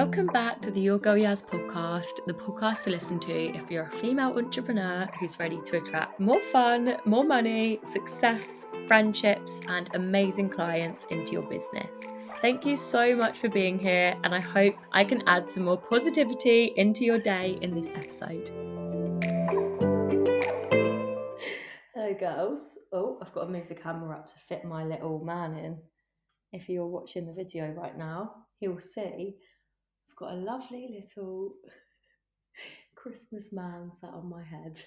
Welcome back to the Your Girl Yaz podcast, the podcast to listen to if you're a female entrepreneur who's ready to attract more fun, more money, success, friendships, and amazing clients into your business. Thank you so much for being here, and I hope I can add some more positivity into your day in this episode. Hello, girls. Oh, I've got to move the camera up to fit my little man in. If you're watching the video right now, you'll see I've got a lovely little Christmas man sat on my head.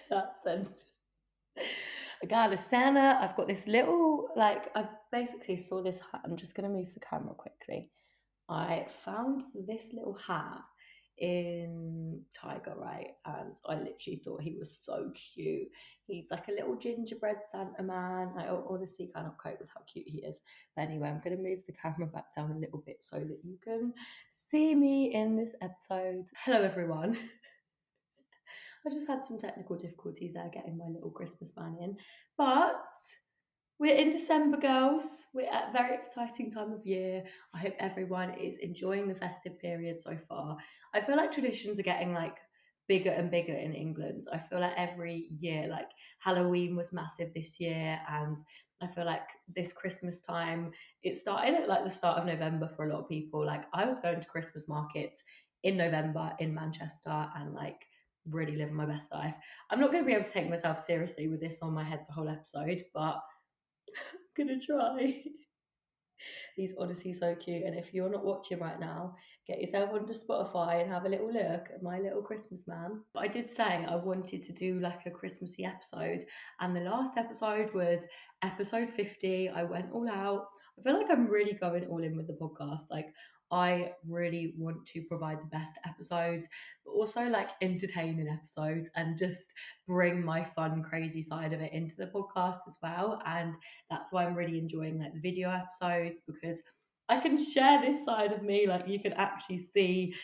That's I got a Santa. I've got this little, I basically saw this hat. I'm just going to move the camera quickly. I found this little hat in Tiger, right? And I literally thought he was so cute. He's like a little gingerbread Santa man. I honestly cannot cope with how cute he is. But anyway, I'm going to move the camera back down a little bit so that you can see me in this episode. Hello, everyone. I just had some technical difficulties there getting my little Christmas man in. But we're in December, girls. We're at a very exciting time of year. I hope everyone is enjoying the festive period so far. I feel like traditions are getting bigger and bigger in England. I feel like every year, like Halloween was massive this year, and I feel like this Christmas time, it started at like the start of November for a lot of people. Like I was going to Christmas markets in November in Manchester and really living my best life. I'm not going to be able to take myself seriously with this on my head the whole episode, but I'm going to try. He's honestly so cute. And if you're not watching right now, get yourself onto Spotify and have a little look at my little Christmas man. But I did say I wanted to do like a Christmassy episode. And the last episode was episode 50. I went all out. I feel like I'm really going all in with the podcast. Like, I really want to provide the best episodes, but also like entertaining episodes and just bring my fun, crazy side of it into the podcast as well. And that's why I'm really enjoying like the video episodes, because I can share this side of me. Like you can actually see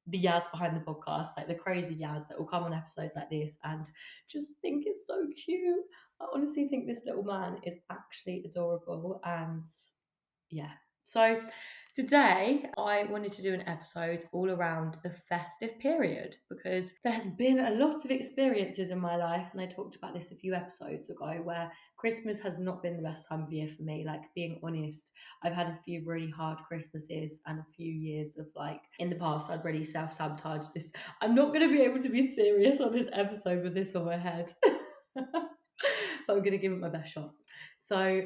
the Yaz behind the podcast, like the crazy Yaz that will come on episodes like this and just think it's so cute. I honestly think this little man is actually adorable. And yeah, so today I wanted to do an episode all around the festive period, because there has been a lot of experiences in my life, and I talked about this a few episodes ago, where Christmas has not been the best time of year for me. Like, being honest, I've had a few really hard Christmases and a few years of in the past I'd really self-sabotaged this. I'm not going to be able to be serious on this episode with this on my head. But I'm going to give it my best shot. So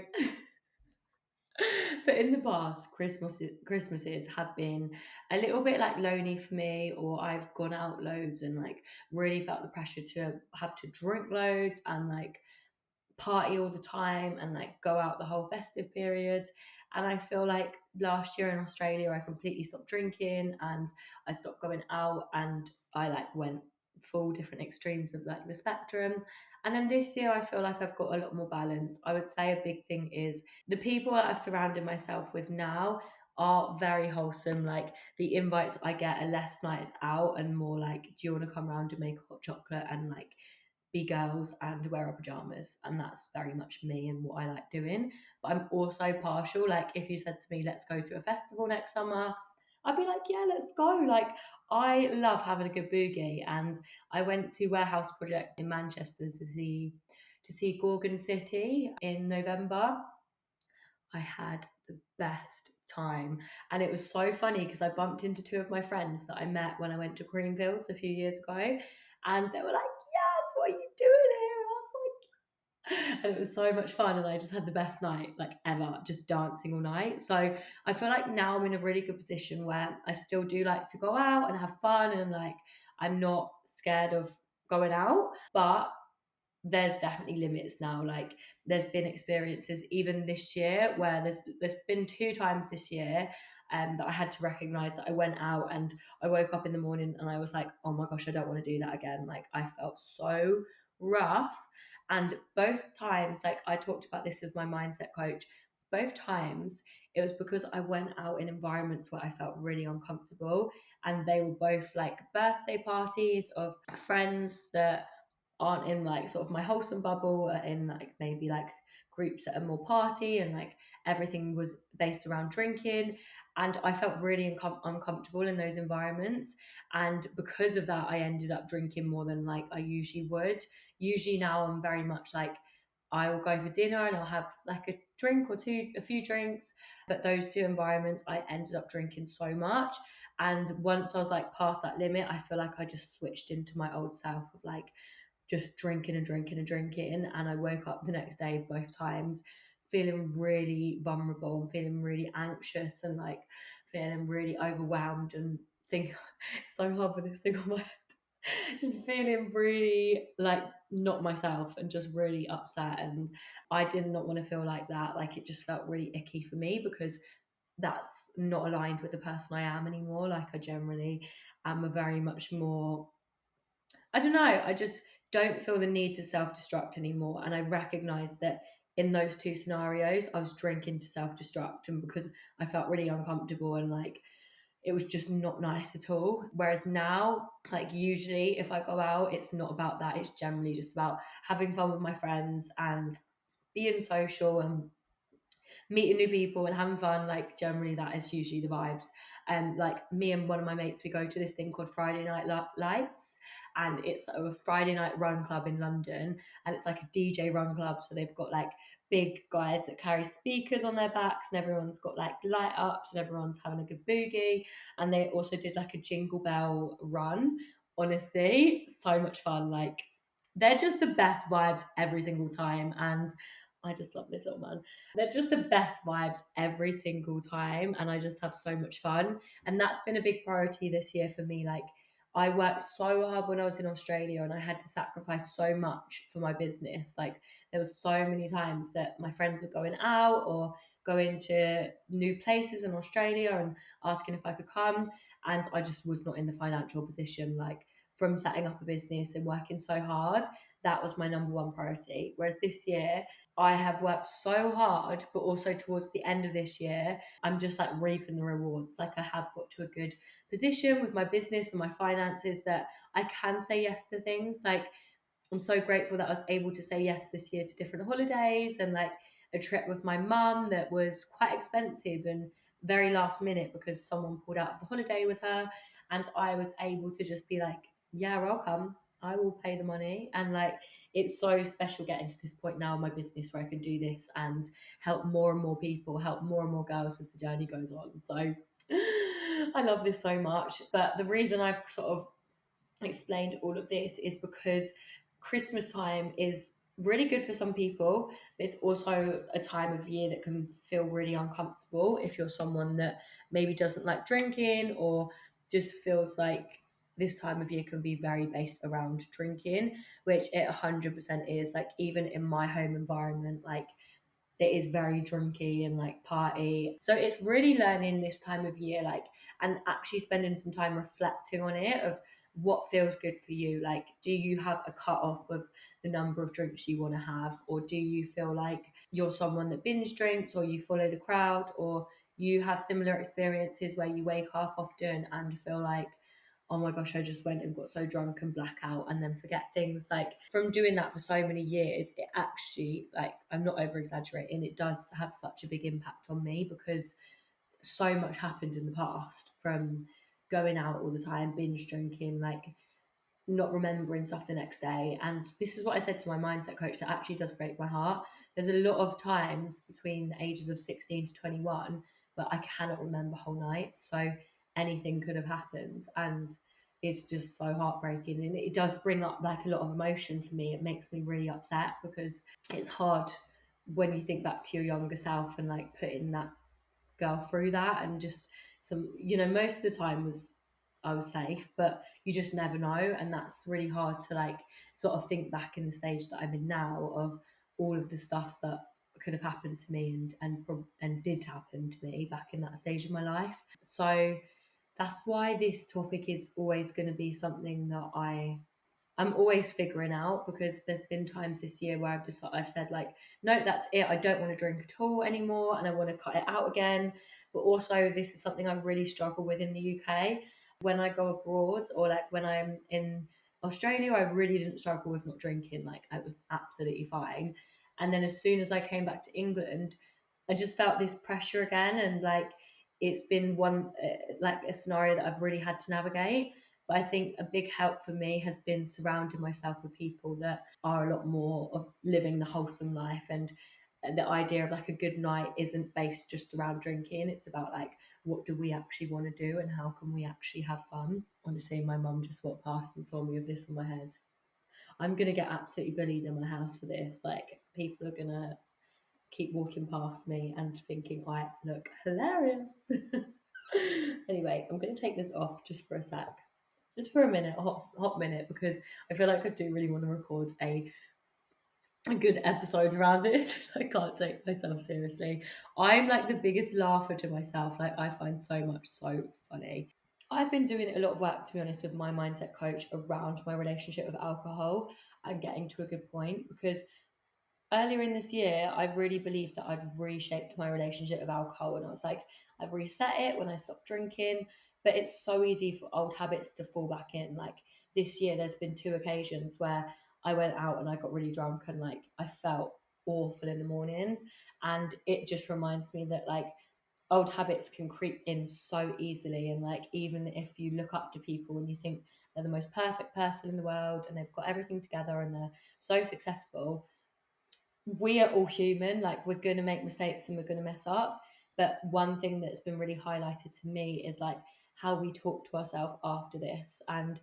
but in the past, Christmases have been a little bit lonely for me, or I've gone out loads and really felt the pressure to have to drink loads and party all the time and go out the whole festive period. And I feel like last year in Australia I completely stopped drinking and I stopped going out, and I went full different extremes of the spectrum. And then this year I feel like I've got a lot more balance. I would say a big thing is the people that I've surrounded myself with now are very wholesome. Like, the invites I get are less nights out and more do you want to come around and make a hot chocolate and be girls and wear our pajamas. And that's very much me and what I like doing. But I'm also partial. If you said to me, let's go to a festival next summer, I'd be like, yeah, let's go. I love having a good boogie. And I went to Warehouse Project in Manchester to see Gorgon City in November. I had the best time. And it was so funny because I bumped into two of my friends that I met when I went to Creamfields a few years ago. And they were like, yes, what are you doing here? And I was like, and it was so much fun. And I just had the best night ever, just dancing all night. So I feel like now I'm in a really good position where I still do like to go out and have fun. And I'm not scared of going out, but there's definitely limits now. There's been experiences even this year where there's been two times this year that I had to recognize that I went out and I woke up in the morning and I was like, oh my gosh, I don't want to do that again. I felt so rough. And both times, I talked about this with my mindset coach, both times it was because I went out in environments where I felt really uncomfortable, and they were both birthday parties of friends that aren't in sort of my wholesome bubble, in maybe groups that are more party, and like everything was based around drinking. And I felt really uncomfortable in those environments. And because of that, I ended up drinking more than like I usually would. Usually now I'm very much like, I will go for dinner and I'll have like a drink or two, a few drinks. But those two environments, I ended up drinking so much. And once I was like past that limit, I feel like I just switched into my old self of like just drinking and drinking and drinking. And I woke up the next day both times feeling really vulnerable and feeling really anxious and like feeling really overwhelmed and think it's so hard with this thing on my head. Just feeling really like not myself and just really upset. And I did not want to feel like that. Like it just felt really icky for me because that's not aligned with the person I am anymore. Like I generally am a very much more, I don't know, I just don't feel the need to self destruct anymore. And I recognize that in those two scenarios, I was drinking to self destruct, and because I felt really uncomfortable and like it was just not nice at all. Whereas now, like usually if I go out, it's not about that. It's generally just about having fun with my friends and being social and meeting new people and having fun. Like generally that is usually the vibes. And like me and one of my mates, we go to this thing called Friday Night Lights, and it's a Friday night run club in London, and it's like a DJ run club. So they've got like big guys that carry speakers on their backs, and everyone's got like light ups and everyone's having a good boogie. And they also did like a jingle bell run. Honestly, so much fun. Like they're just the best vibes every single time. And I just love this little man. They're just the best vibes every single time, and I just have so much fun. And that's been a big priority this year for me. Like I worked so hard when I was in Australia, and I had to sacrifice so much for my business. Like there was so many times that my friends were going out or going to new places in Australia and asking if I could come, and I just was not in the financial position. Like from setting up a business and working so hard, that was my number one priority. Whereas this year I have worked so hard, but also towards the end of this year, I'm just like reaping the rewards. Like I have got to a good position with my business and my finances that I can say yes to things. Like I'm so grateful that I was able to say yes this year to different holidays and like a trip with my mum that was quite expensive and very last minute because someone pulled out of the holiday with her. And I was able to just be like, yeah, I'll come. I will pay the money. And like, it's so special getting to this point now in my business where I can do this and help more and more people, help more and more girls as the journey goes on. So I love this so much. But the reason I've sort of explained all of this is because Christmas time is really good for some people, but it's also a time of year that can feel really uncomfortable if you're someone that maybe doesn't like drinking or just feels like this time of year can be very based around drinking, which it 100% is. Like even in my home environment, like that is very drunky and like party. So it's really learning this time of year, like, and actually spending some time reflecting on it of what feels good for you. Like, do you have a cut off of the number of drinks you want to have? Or do you feel like you're someone that binge drinks or you follow the crowd, or you have similar experiences where you wake up often and feel like, oh my gosh, I just went and got so drunk and black out and then forget things. Like from doing that for so many years, it actually, like, I'm not over exaggerating, it does have such a big impact on me because so much happened in the past from going out all the time, binge drinking, like not remembering stuff the next day. And this is what I said to my mindset coach that actually does break my heart. There's a lot of times between the ages of 16 to 21 but I cannot remember whole nights. So anything could have happened. And it's just so heartbreaking. And it does bring up like a lot of emotion for me. It makes me really upset because it's hard when you think back to your younger self and like putting that girl through that. And just some, most of the time was I was safe, but you just never know. And that's really hard to like sort of think back in the stage that I'm in now of all of the stuff that could have happened to me and did happen to me back in that stage of my life. So that's why this topic is always going to be something that I'm always figuring out, because there's been times this year where I've said like, no, that's it. I don't want to drink at all anymore, and I want to cut it out again. But also, this is something I really struggle with in the UK. When I go abroad, or like when I'm in Australia, I really didn't struggle with not drinking. Like I was absolutely fine. And then as soon as I came back to England, I just felt this pressure again, and like it's been one like a scenario that I've really had to navigate. But I think a big help for me has been surrounding myself with people that are a lot more of living the wholesome life, and the idea of like a good night isn't based just around drinking. It's about like what do we actually want to do and how can we actually have fun. Honestly, my mum just walked past and saw me with this on my head. I'm gonna get absolutely bullied in my house for this. Like people are gonna keep walking past me and thinking I look hilarious. Anyway, I'm gonna take this off just for a sec, just for a minute, a hot minute, because I feel like I do really want to record a good episode around this. I can't take myself seriously. I'm like the biggest laugher to myself. Like I find so much so funny. I've been doing a lot of work, to be honest, with my mindset coach around my relationship with alcohol and getting to a good point, because earlier in this year, I really believed that I'd reshaped my relationship with alcohol. And I was like, I've reset it when I stopped drinking. But it's so easy for old habits to fall back in. Like this year, there's been two occasions where I went out and I got really drunk and like I felt awful in the morning. And it just reminds me that like old habits can creep in so easily. And like, even if you look up to people and you think they're the most perfect person in the world and they've got everything together and they're so successful, we are all human. Like we're going to make mistakes and we're going to mess up. But one thing that's been really highlighted to me is like how we talk to ourselves after this. And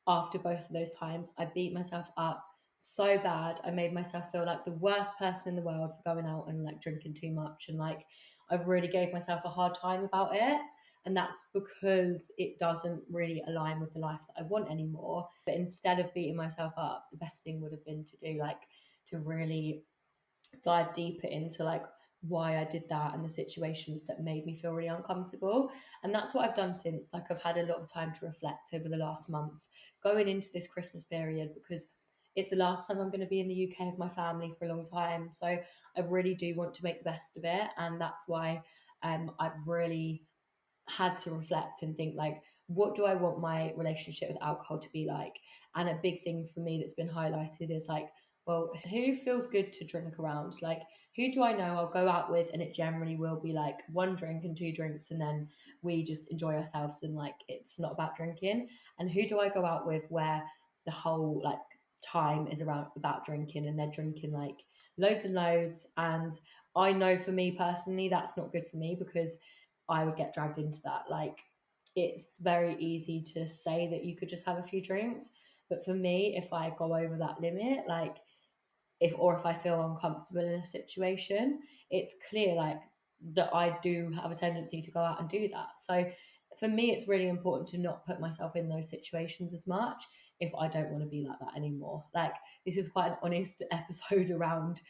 after both of those times, I beat myself up so bad. I made myself feel like the worst person in the world for going out and like drinking too much. And like I've really gave myself a hard time about it. And that's because it doesn't really align with the life that I want anymore. But instead of beating myself up, the best thing would have been to do like to really dive deeper into like why I did that and the situations that made me feel really uncomfortable. And that's what I've done since. Like I've had a lot of time to reflect over the last month going into this Christmas period, because it's the last time I'm going to be in the UK with my family for a long time. So I really do want to make the best of it. And that's why I've really had to reflect and think like, what do I want my relationship with alcohol to be like? And a big thing for me that's been highlighted is like, well, who feels good to drink around? Like, who do I know I'll go out with and it generally will be like one drink and two drinks and then we just enjoy ourselves and like it's not about drinking? And who do I go out with where the whole like time is around about drinking and they're drinking like loads and loads? And I know for me personally, that's not good for me because I would get dragged into that. Like, it's very easy to say that you could just have a few drinks, but for me, if I go over that limit, like if I feel uncomfortable in a situation, it's clear like that I do have a tendency to go out and do that. So for me, it's really important to not put myself in those situations as much if I don't want to be like that anymore. Like this is quite an honest episode around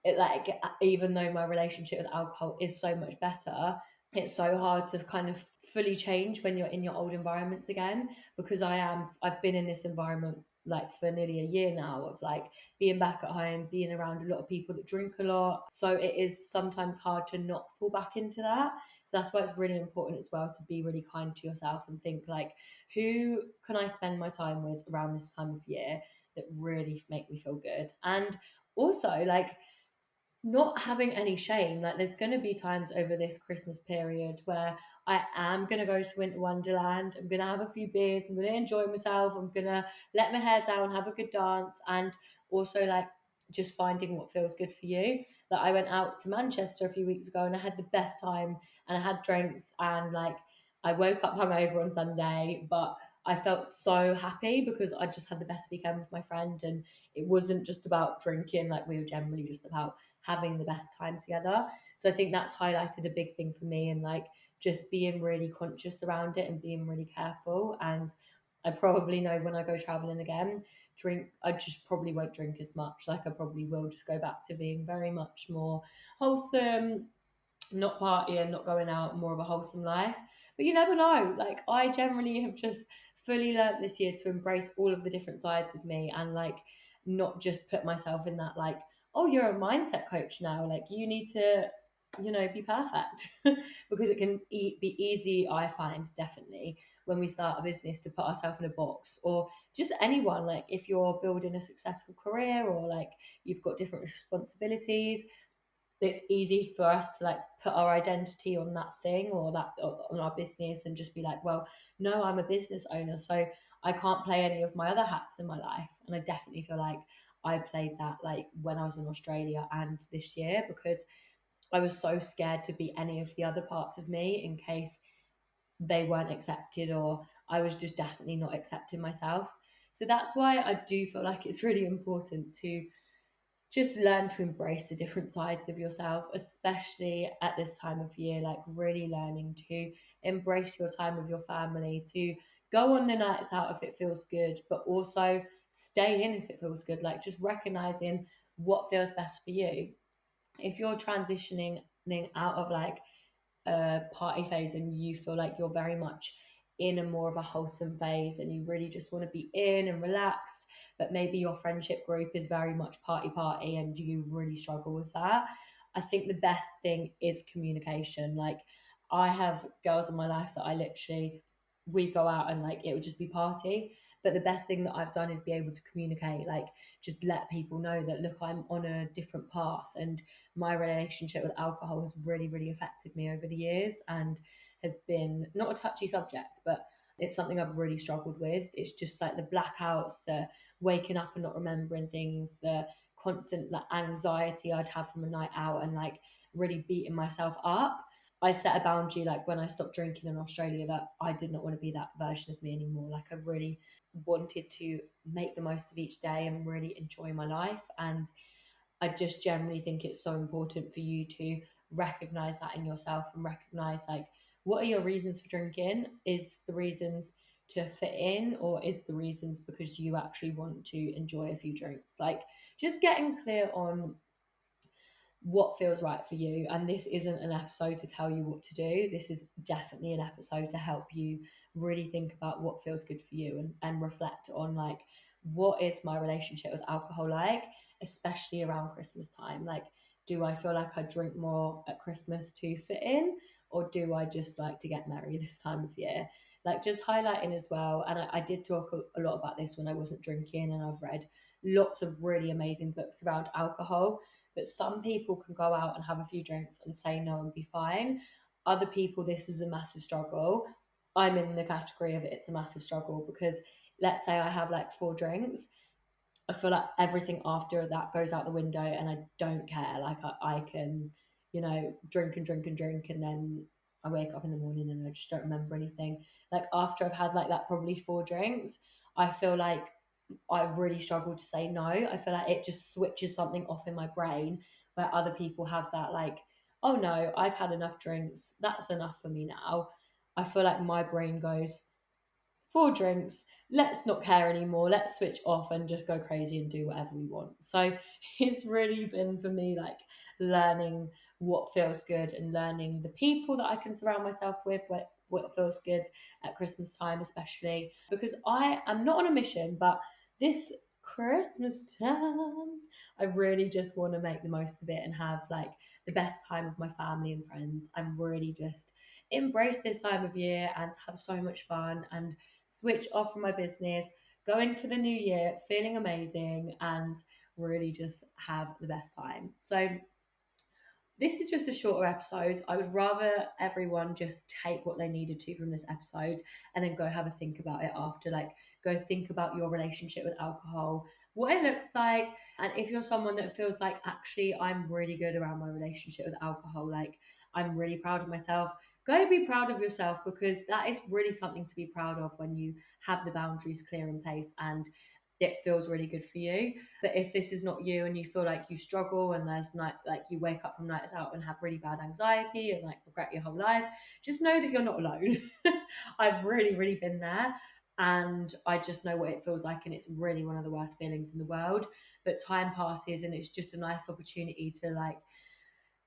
it. Like even though my relationship with alcohol is so much better, it's so hard to kind of fully change when you're in your old environments again, because I've been in this environment like for nearly a year now of like being back at home, being around a lot of people that drink a lot, so it is sometimes hard to not fall back into that. So that's why it's really important as well to be really kind to yourself and think like, who can I spend my time with around this time of year that really make me feel good? And also like not having any shame. Like there's going to be times over this Christmas period where I am going to go to Winter Wonderland. I'm going to have a few beers. I'm going to enjoy myself. I'm going to let my hair down, have a good dance, and also like just finding what feels good for you. Like I went out to Manchester a few weeks ago and I had the best time and I had drinks and like I woke up hungover on Sunday, but I felt so happy because I just had the best weekend with my friend, and it wasn't just about drinking. Like we were generally just about having the best time together. So I think that's highlighted a big thing for me, and like just being really conscious around it and being really careful. And I probably know when I go traveling again, I just probably won't drink as much. Like I probably will just go back to being very much more wholesome, not partying, not going out, more of a wholesome life. But you never know. Like I generally have just fully learnt this year to embrace all of the different sides of me and like not just put myself in that like, oh, you're a mindset coach now. Like you need to, be perfect. because it can be easy, I find, definitely, when we start a business to put ourselves in a box, or just anyone, like if you're building a successful career or like you've got different responsibilities, it's easy for us to like put our identity on that thing or that on our business and just be like, well, no, I'm a business owner, so I can't play any of my other hats in my life. And I definitely feel like I played that like when I was in Australia and this year, because I was so scared to be any of the other parts of me in case they weren't accepted, or I was just definitely not accepting myself. So that's why I do feel like it's really important to just learn to embrace the different sides of yourself, especially at this time of year, like really learning to embrace your time with your family, to go on the nights out if it feels good, but also stay in if it feels good, like just recognizing what feels best for you. If you're transitioning out of like party phase and you feel like you're very much in a more of a wholesome phase and you really just want to be in and relaxed, but maybe your friendship group is very much party and you really struggle with that, I think the best thing is communication. Like, I have girls in my life that I literally, we go out and like it would just be party, but the best thing that I've done is be able to communicate, like just let people know that, look, I'm on a different path, and my relationship with alcohol has really, really affected me over the years and has been not a touchy subject, but it's something I've really struggled with. It's just like the blackouts, the waking up and not remembering things, the constant like anxiety I'd have from a night out and like really beating myself up. I set a boundary like when I stopped drinking in Australia that I did not want to be that version of me anymore. Like, I really wanted to make the most of each day and really enjoy my life. And I just generally think it's so important for you to recognize that in yourself and recognize like, what are your reasons for drinking? Is the reasons to fit in, or is the reasons because you actually want to enjoy a few drinks? Like, just getting clear on what feels right for you. And this isn't an episode to tell you what to do. This is definitely an episode to help you really think about what feels good for you, and reflect on like, what is my relationship with alcohol like, especially around Christmas time? Like, do I feel like I drink more at Christmas to fit in, or do I just like to get merry this time of year? Like, just highlighting as well. And I did talk a lot about this when I wasn't drinking, and I've read lots of really amazing books around alcohol. But some people can go out and have a few drinks and say no and be fine. Other people, this is a massive struggle. I'm in the category of it's a massive struggle, because let's say I have like 4 drinks, I feel like everything after that goes out the window and I don't care. Like, I can, drink and drink and drink, and then I wake up in the morning and I just don't remember anything. Like, after I've had like that probably 4 drinks, I feel like I've really struggled to say no. I feel like it just switches something off in my brain, where other people have that like, oh no, I've had enough drinks. That's enough for me now. I feel like my brain goes, 4 drinks, let's not care anymore. Let's switch off and just go crazy and do whatever we want. So it's really been for me like learning what feels good and learning the people that I can surround myself with, what feels good at Christmas time, especially because I am not on a mission, but this Christmas time, I really just want to make the most of it and have like the best time with my family and friends, and really just embrace this time of year and have so much fun and switch off from my business, go into the new year feeling amazing, and really just have the best time. So this is just a shorter episode. I would rather everyone just take what they needed to from this episode and then go have a think about it after. Like, go think about your relationship with alcohol, what it looks like. And if you're someone that feels like, actually, I'm really good around my relationship with alcohol, like, I'm really proud of myself, go be proud of yourself, because that is really something to be proud of when you have the boundaries clear in place and it feels really good for you. But if this is not you and you feel like you struggle and there's night, like you wake up from nights out and have really bad anxiety and like regret your whole life, just know that you're not alone. I've really, really been there, and I just know what it feels like, and it's really one of the worst feelings in the world. But time passes and it's just a nice opportunity to like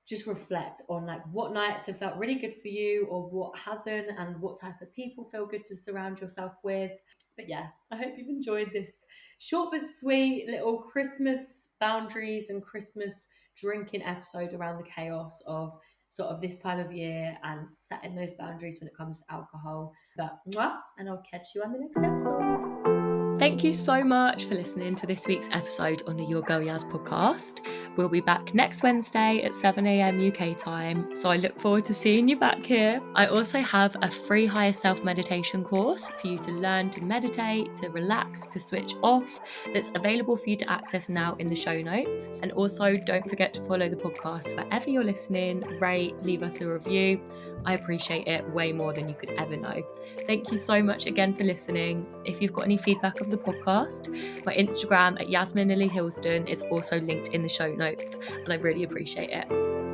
just reflect on like what nights have felt really good for you or what hasn't, and what type of people feel good to surround yourself with. But yeah, I hope you've enjoyed this short but sweet little Christmas boundaries and Christmas drinking episode around the chaos of sort of this time of year and setting those boundaries when it comes to alcohol. But mwah, and I'll catch you on the next episode. Thank you so much for listening to this week's episode on the Your Girl Yaz podcast. We'll be back next Wednesday at 7 a.m. UK time, so I look forward to seeing you back here. I also have a free higher self meditation course for you to learn to meditate, to relax, to switch off, that's available for you to access now in the show notes. And also don't forget to follow the podcast wherever you're listening, rate, leave us a review. I appreciate it way more than you could ever know. Thank you so much again for listening. If you've got any feedback of the podcast, my Instagram at Yasmin Lily Hilston is also linked in the show notes, and I really appreciate it.